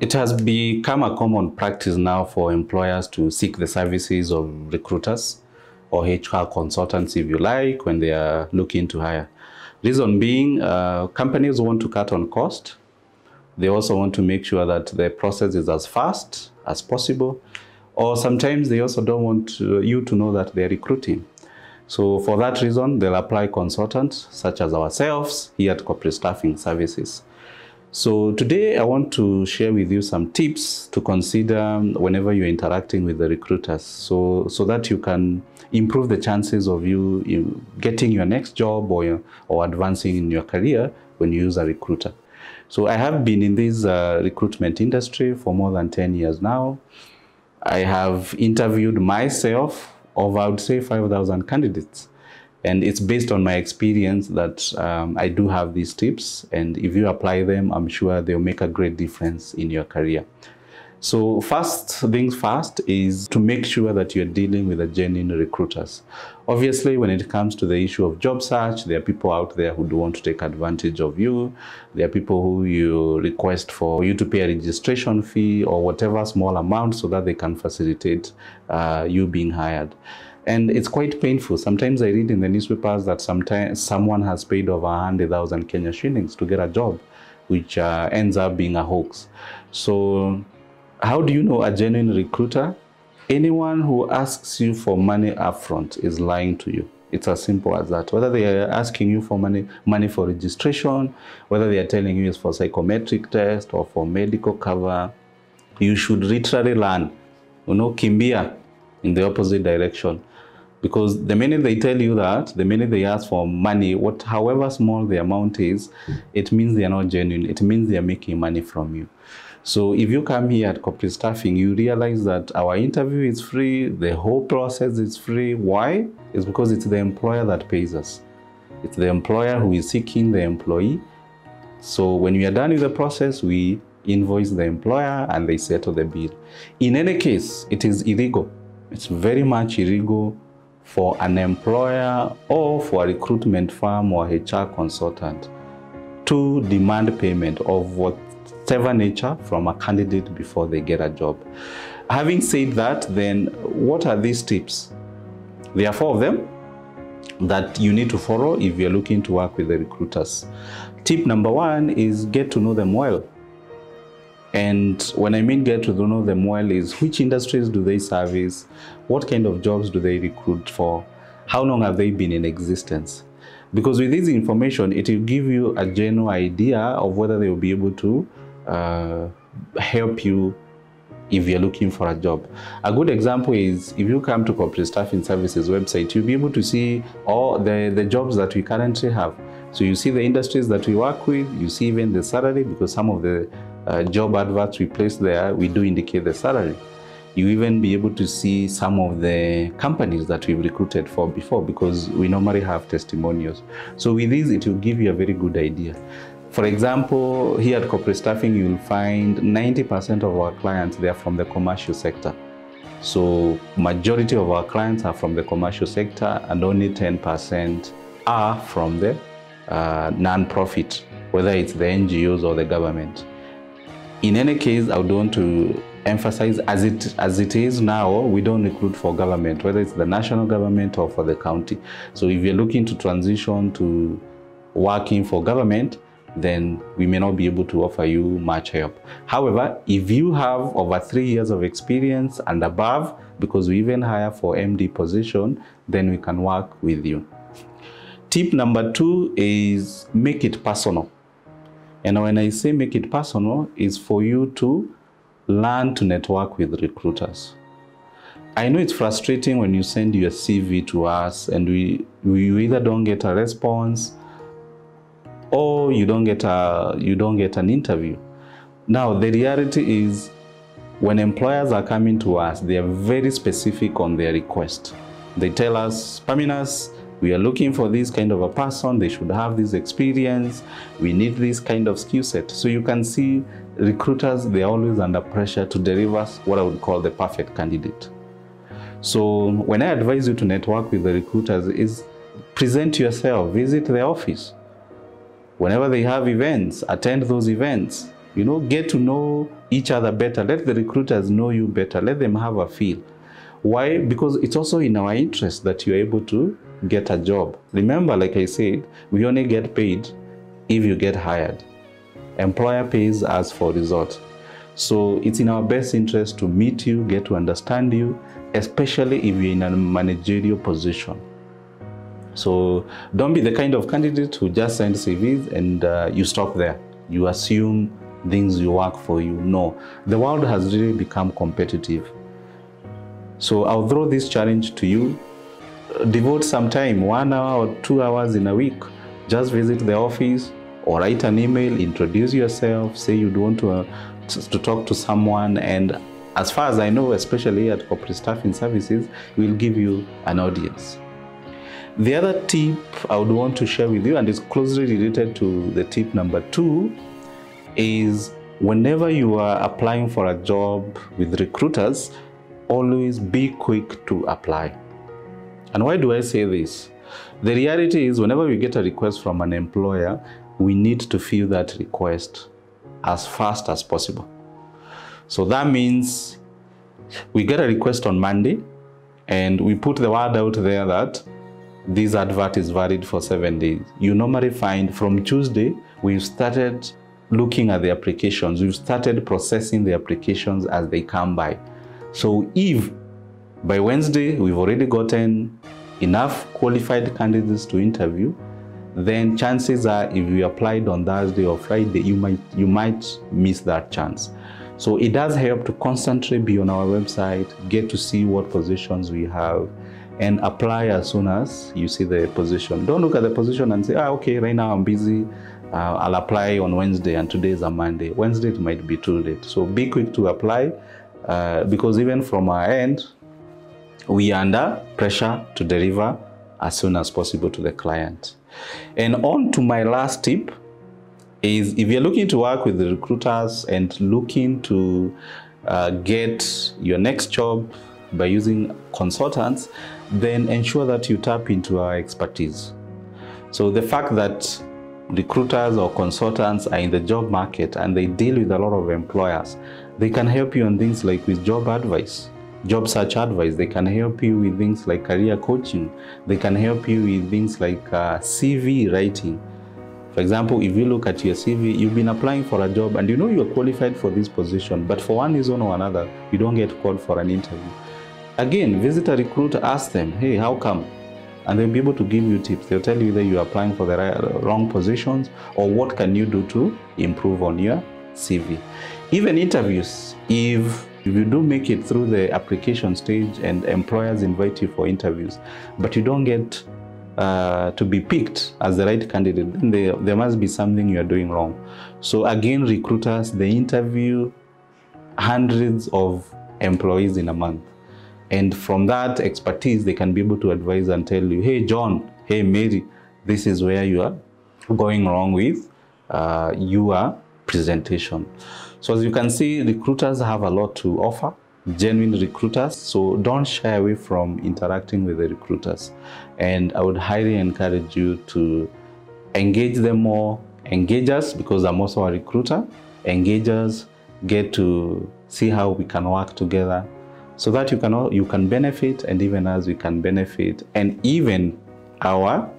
It has become a common practice now for employers to seek the services of recruiters or HR consultants, if you like, when they are looking to hire. Reason being, companies want to cut on cost. They also want to make sure that the process is as fast as possible. Or sometimes they also don't want you to know that they're recruiting. So for that reason, they'll apply consultants such as ourselves here at Corporate Staffing Services. So today I want to share with you some tips to consider whenever you're interacting with the recruiters so that you can improve the chances of you getting your next job or advancing in your career when you use a recruiter. So I have been in this recruitment industry for more than 10 years now. I have interviewed myself over, I would say, 5,000 candidates. And it's based on my experience that I do have these tips. And if you apply them, I'm sure they'll make a great difference in your career. So first things first is to make sure that you're dealing with the genuine recruiters. Obviously, when it comes to the issue of job search, there are people out there who do want to take advantage of you. There are people who you request for you to pay a registration fee or whatever small amount so that they can facilitate you being hired. And it's quite painful. Sometimes I read in the newspapers that sometimes someone has paid over 100,000 Kenya shillings to get a job, which ends up being a hoax. So how do you know a genuine recruiter? Anyone who asks you for money upfront is lying to you. It's as simple as that. Whether they are asking you for money for registration, whether they are telling you it's for psychometric test or for medical cover, you should literally run, kimbia in the opposite direction. Because the minute they tell you that, the minute they ask for money, however small the amount is, it means they are not genuine. It means they are making money from you. So if you come here at Corporate Staffing, you realize that our interview is free, the whole process is free. Why? It's because it's the employer that pays us. It's the employer who is seeking the employee. So when we are done with the process, we invoice the employer and they settle the bill. In any case, it is illegal. It's very much illegal for an employer or for a recruitment firm or HR consultant to demand payment of whatever nature from a candidate before they get a job. Having said that, then what are these tips? There are 4 of them that you need to follow if you're looking to work with the recruiters. Tip number 1 is get to know them well. And when I mean get to know them well is which industries do they service? What kind of jobs do they recruit for? How long have they been in existence? Because with this information, it will give you a general idea of whether they will be able to help you if you're looking for a job. A good example is if you come to Corporate Staffing Services website, you'll be able to see all the jobs that we currently have. So you see the industries that we work with, you see even the salary, because some of the job adverts we place there, we do indicate the salary. You even be able to see some of the companies that we've recruited for before, because we normally have testimonials. So with this, it will give you a very good idea. For example, here at Corporate Staffing, you'll find 90% of our clients, they are from the commercial sector. So majority of our clients are from the commercial sector and only 10% are from the non-profit, whether it's the NGOs or the government. In any case, I would want to emphasize, as it is now, we don't recruit for government, whether it's the national government or for the county. So if you're looking to transition to working for government, then we may not be able to offer you much help. However, if you have over 3 years of experience and above, because we even hire for MD position, then we can work with you. Tip number 2 is make it personal. And when I say make it personal, it's for you to learn to network with recruiters. I know it's frustrating when you send your CV to us and we either don't get a response or you don't get an interview. Now, the reality is when employers are coming to us, they are very specific on their request. They tell us, Paminas, we are looking for this kind of a person, they should have this experience, we need this kind of skill set. So you can see recruiters, they're always under pressure to deliver what I would call the perfect candidate. So when I advise you to network with the recruiters is present yourself, visit the office. Whenever they have events, attend those events. You know, get to know each other better. Let the recruiters know you better. Let them have a feel. Why? Because it's also in our interest that you're able to get a job. Remember, like I said, we only get paid if you get hired. Employer pays us for result. So it's in our best interest to meet you, get to understand you, especially if you're in a managerial position. So don't be the kind of candidate who just send CVs and you stop there. You assume things will work for you. No, the world has really become competitive. So I'll throw this challenge to you. Devote some time, 1 hour or 2 hours in a week. Just visit the office or write an email, introduce yourself, say you'd want to talk to someone, and as far as I know, especially at corporate staffing services, we'll give you an audience. The other tip I would want to share with you, and is closely related to the tip number 2, is whenever you are applying for a job with recruiters, always be quick to apply. And why do I say this? The reality is, whenever we get a request from an employer, we need to fill that request as fast as possible. So that means we get a request on Monday and we put the word out there that this advert is valid for 7 days. You normally find from Tuesday, we've started looking at the applications. We've started processing the applications as they come by. So if by Wednesday we've already gotten enough qualified candidates to interview, then chances are if you applied on Thursday or Friday, you might miss that chance. So it does help to constantly be on our website, get to see what positions we have, and apply as soon as you see the position. Don't look at the position and say, okay, right now I'm busy, I'll apply on Wednesday, and today is a Monday. Wednesday it might be too late. So be quick to apply, because even from our end, we are under pressure to deliver as soon as possible to the client. And on to my last tip is, if you're looking to work with the recruiters and looking to get your next job by using consultants, then ensure that you tap into our expertise. So the fact that recruiters or consultants are in the job market and they deal with a lot of employers, they can help you on things like with job advice, job search advice. They can help you with things like career coaching. They can help you with things like CV writing. For example, if you look at your CV, you've been applying for a job and you know you're qualified for this position, but for one reason or another, you don't get called for an interview. Again, visit a recruiter, ask them, hey, how come? And they'll be able to give you tips. They'll tell you that you're applying for the wrong positions, or what can you do to improve on your CV. Even interviews, if you do make it through the application stage and employers invite you for interviews, but you don't get to be picked as the right candidate, then there must be something you're doing wrong. So again, recruiters, they interview hundreds of employees in a month. And from that expertise, they can be able to advise and tell you, hey, John, hey, Mary, this is where you are going wrong with your presentation. So as you can see, recruiters have a lot to offer, genuine recruiters. So don't shy away from interacting with the recruiters. And I would highly encourage you to engage them more. Engage us, because I'm also a recruiter. Engage us, get to see how we can work together, so that you can benefit, and even as we can benefit, and even our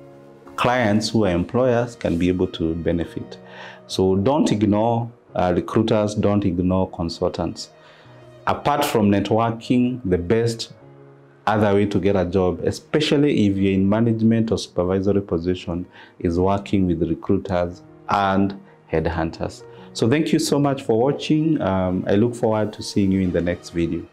clients who are employers can be able to benefit. So don't ignore recruiters, don't ignore consultants. Apart from networking, the best other way to get a job, especially if you're in management or supervisory position, is working with recruiters and headhunters. So thank you so much for watching. I look forward to seeing you in the next video.